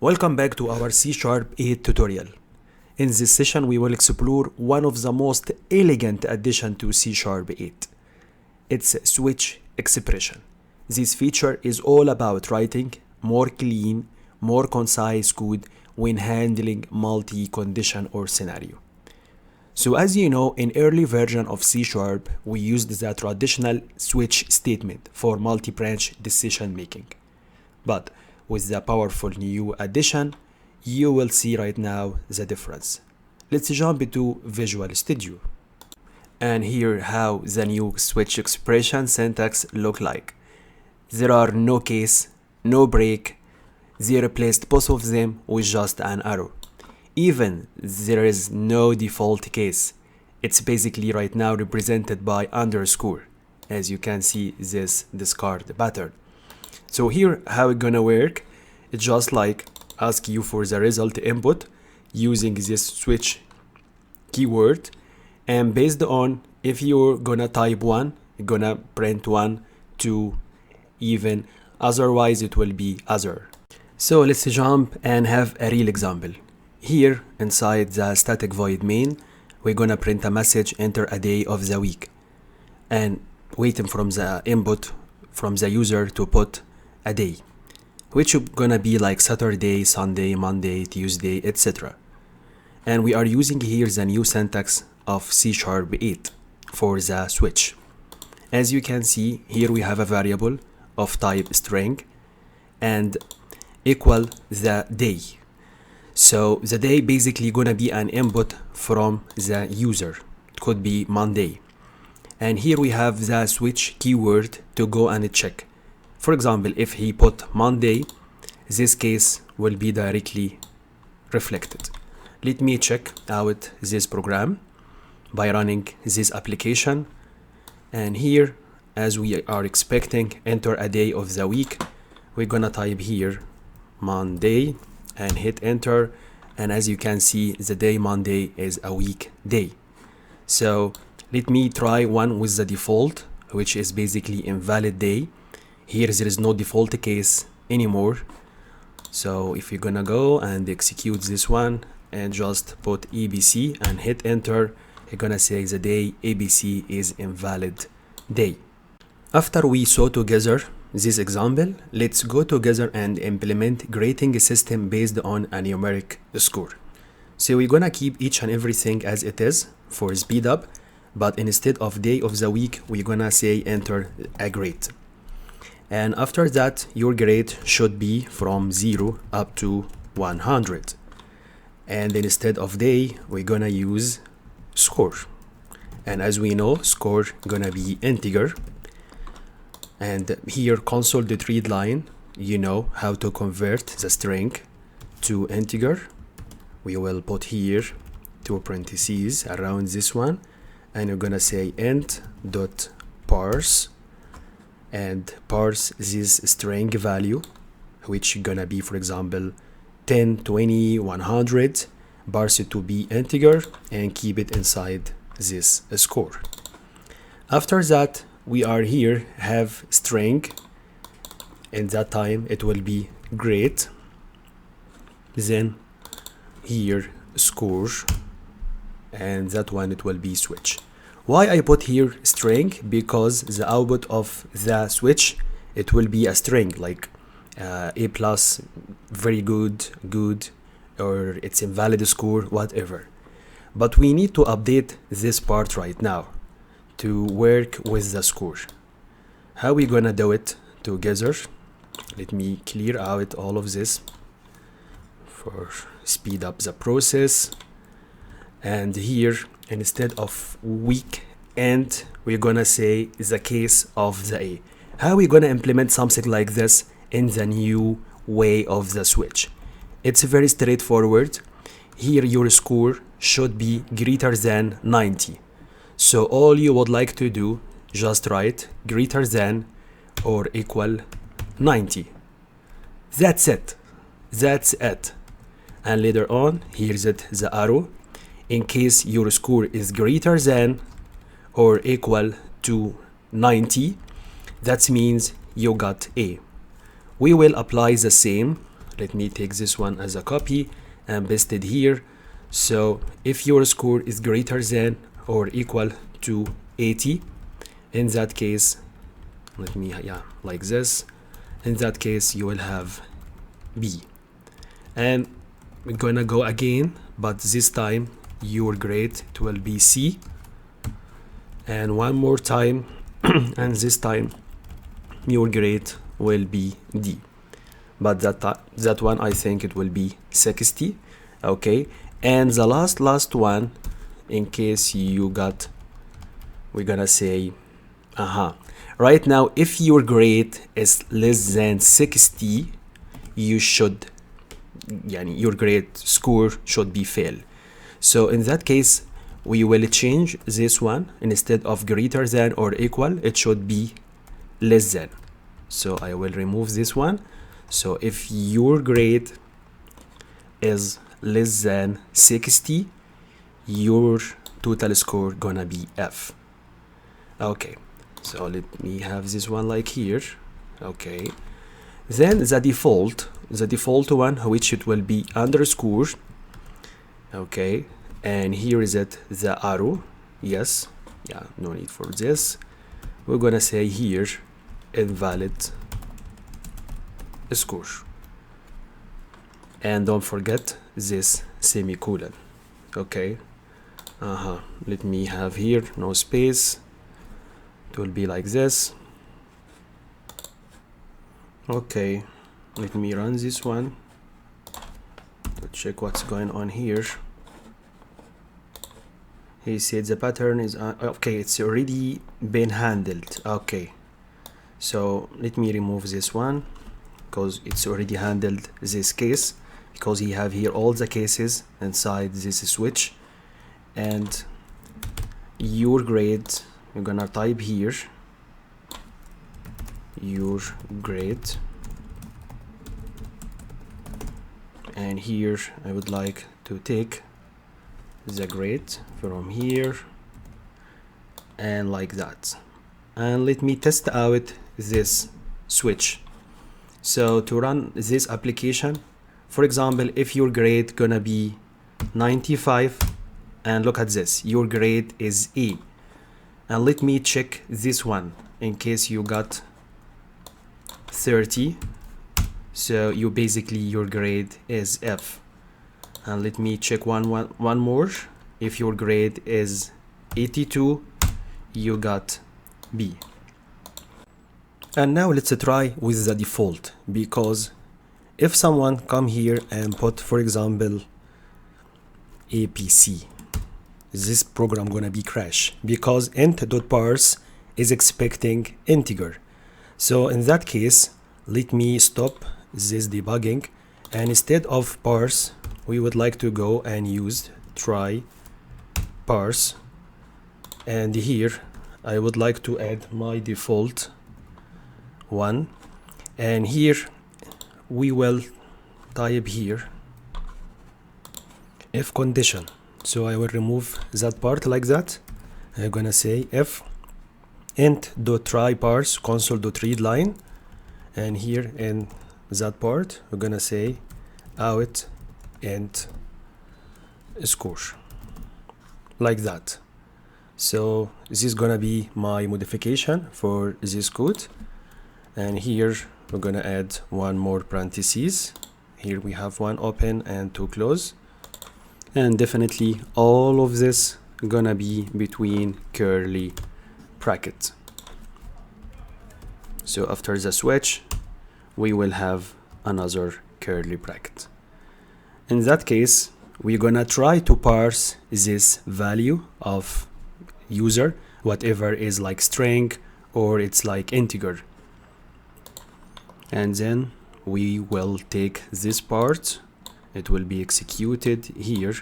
Welcome back to our C# 8 tutorial. In this session we will explore one of the most elegant additions to C# 8. It's switch expression. This feature is all about writing more clean, more concise code when handling multi-condition or scenario. So as you know, in early version of C#, we used the traditional switch statement for multi-branch decision making. But with the powerful new addition, you will see right now the difference. Let's jump into Visual Studio. And here how the new switch expression syntax look like. There are no case, no break. They replaced both of them with just an arrow. Even there is no default case. It's basically right now represented by underscore. As you can see this discard pattern. So here how it's gonna work, it's just like ask you for the result input using this switch keyword, and based on if you're gonna type 1, you're gonna print 1, 2, even, otherwise it will be other. So let's jump and have a real example. Here inside the static void main, we're gonna print a message, enter a day of the week, and waiting from the input from the user to put a day, which is gonna be like Saturday, Sunday, Monday, Tuesday, etc. And we are using here the new syntax of C# 8 for the switch. As you can see, here we have a variable of type string and equal the day. So the day basically gonna be an input from the user. It could be Monday. And here we have the switch keyword to go and check. For example, if he put Monday, this case will be directly reflected. Let me check out this program by running this application. And here, as we are expecting, enter a day of the week, we're gonna type here Monday and hit enter. And as you can see, the day Monday is a weekday. So let me try one with the default, which is basically invalid day. Here there is no default case anymore. So if you're gonna go and execute this one and just put ABC and hit enter, you're gonna say the day ABC is invalid day. After we saw together this example, let's go together and implement grading system based on a numeric score. So we're gonna keep each and everything as it is for speed up, but instead of day of the week, we're gonna say enter a grade. And after that, your grade should be from 0 up to 100. And instead of day, we're gonna use score. And as we know, score gonna be integer. And here console.readline, you know how to convert the string to integer. We will put here two parentheses around this one, and you're gonna say int.parse and parse this string value, which is gonna be, for example, 10, 20, 100, parse it to be integer and keep it inside this score. After that, we are here have string, and that time it will be grade, then here score, and that one it will be switch. Why I put here string? Because the output of the switch, it will be a string like A plus, very good, good, or it's invalid score, whatever. But we need to update this part right now to work with the score. How we gonna do it together? Let me clear out all of this for speed up the process. And here, instead of week end, we're gonna say the case of the A. How we gonna implement something like this in the new way of the switch? It's very straightforward. Here your score should be greater than 90. So all you would like to do, just write greater than or equal 90. That's it. That's it. And later on, here's it, the arrow. In case your score is greater than or equal to 90, that means you got A. We will apply the same let me take this one as a copy and paste it here. So if your score is greater than or equal to 80, in that case, let me, like this, in that case you will have B. And we're gonna go again, but this time your grade it will be C, and one more time and this time your grade will be D, but that one I think it will be 60. Okay, and the last one, in case you got, we're gonna say right now if your grade is less than 60, you should, your grade score should be fail. So in that case we will change this one, instead of greater than or equal it should be less than. So I will remove this one. So if your grade is less than 60, your total score gonna be F. Okay, so let me have this one like here. Okay, then the default one, which it will be underscore. Okay, and here is it, the arrow. Yes, no need for this. We're gonna say here invalid score, and don't forget this semicolon. Okay, let me have here no space, it will be like this. Okay, let me run this one to check what's going on here. He said the pattern is okay, it's already been handled. Okay, so let me remove this one because it's already handled this case, because he have here all the cases inside this switch. And your grade, you're gonna type here your grade, and here I would like to take the grade from here and like that. And let me test out this switch. So to run this application, for example, if your grade gonna be 95, and look at this, your grade is E, and let me check this one in case you got 30, so you basically your grade is F. And let me check one more, if your grade is 82, you got B. And now let's try with the default, because if someone come here and put, for example, APC, this program gonna be crash because int.parse is expecting integer. So in that case, let me stop this debugging, and instead of parse we would like to go and use try parse, and here I would like to add my default one, and here we will type here if condition. So I will remove that part like that. I'm gonna say if int.try parse console.readline, and here in that part we're gonna say out int score like that. So this is gonna be my modification for this code, and here we're gonna add one more parentheses. Here we have one open and two close, and definitely all of this gonna be between curly brackets. So after the switch we will have another curly bracket. In that case we're gonna try to parse this value of user, whatever is like string or it's like integer, and then we will take this part, it will be executed here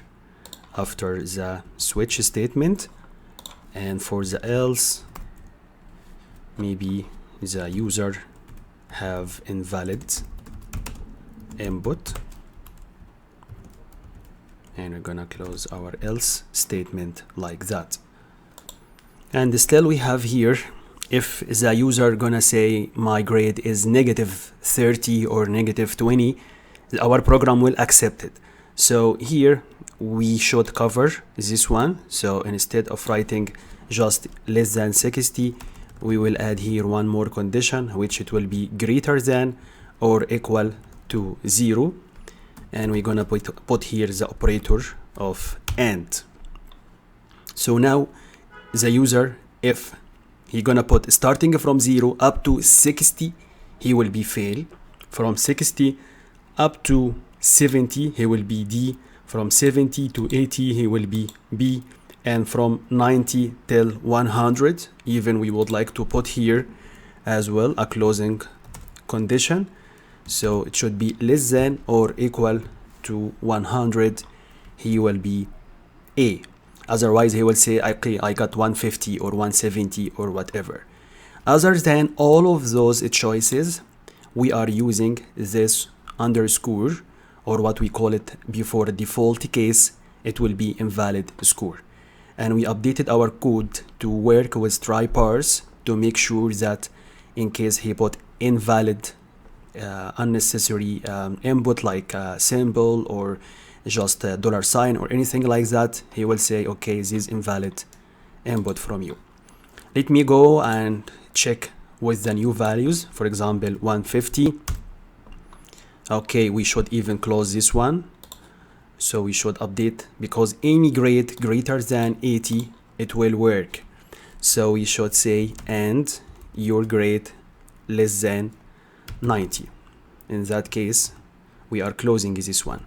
after the switch statement, and for the else maybe the user have invalid input, and we're gonna close our else statement like that. And still we have here, if the user gonna say my grade is -30 or -20, our program will accept it. So here we should cover this one. So instead of writing just less than 60, we will add here one more condition, which it will be greater than or equal to 0, and we're gonna put here the operator of AND. So now the user, if he gonna put starting from 0 up to 60, he will be fail. From 60 up to 70, he will be D. From 70 to 80, he will be B. And from 90 till 100, even we would like to put here as well a closing condition. So it should be less than or equal to 100, he will be A. Otherwise, he will say, okay, I got 150 or 170 or whatever. Other than all of those choices, we are using this underscore, or what we call it before default case, it will be invalid score. And we updated our code to work with try parse to make sure that in case he put invalid unnecessary input like a symbol or just a $sign or anything like that, he will say, okay, this is invalid input from you. Let me go and check with the new values. For example, 150. Okay, we should even close this one. So we should update, because any grade greater than 80, it will work. So we should say, and your grade less than 90. In that case, we are closing this one.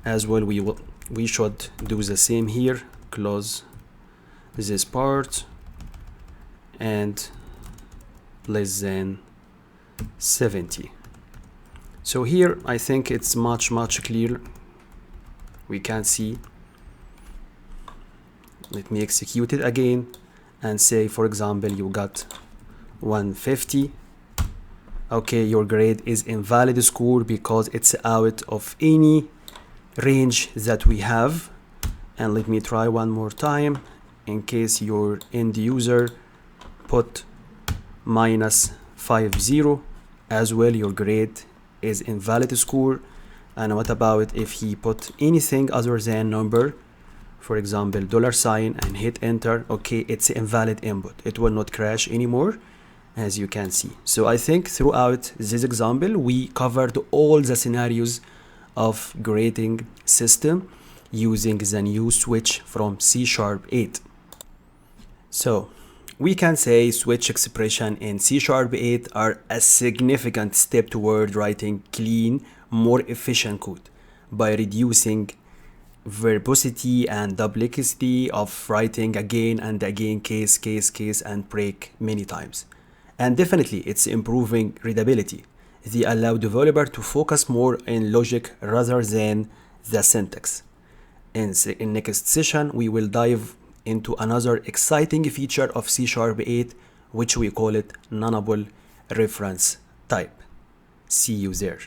As well, we should do the same here. Close this part and less than 70. So here, I think it's much clearer. We can see. Let me execute it again and say, for example, you got 150. Okay, your grade is invalid score because it's out of any range that we have. And let me try one more time. In case your end user put -50, as well, your grade is invalid score. And what about if he put anything other than number, for example, $sign, and hit enter? Okay, it's invalid input. It will not crash anymore, as you can see. So I think throughout this example, we covered all the scenarios of grading system using the new switch from C# 8. So we can say switch expression in C# 8 are a significant step toward writing clean, more efficient code by reducing verbosity and duplicity of writing again and again, case, and break many times. And definitely it's improving readability. They allow developer to focus more in logic rather than the syntax. In next session, we will dive into another exciting feature of C# 8, which we call it nullable reference type. See you there.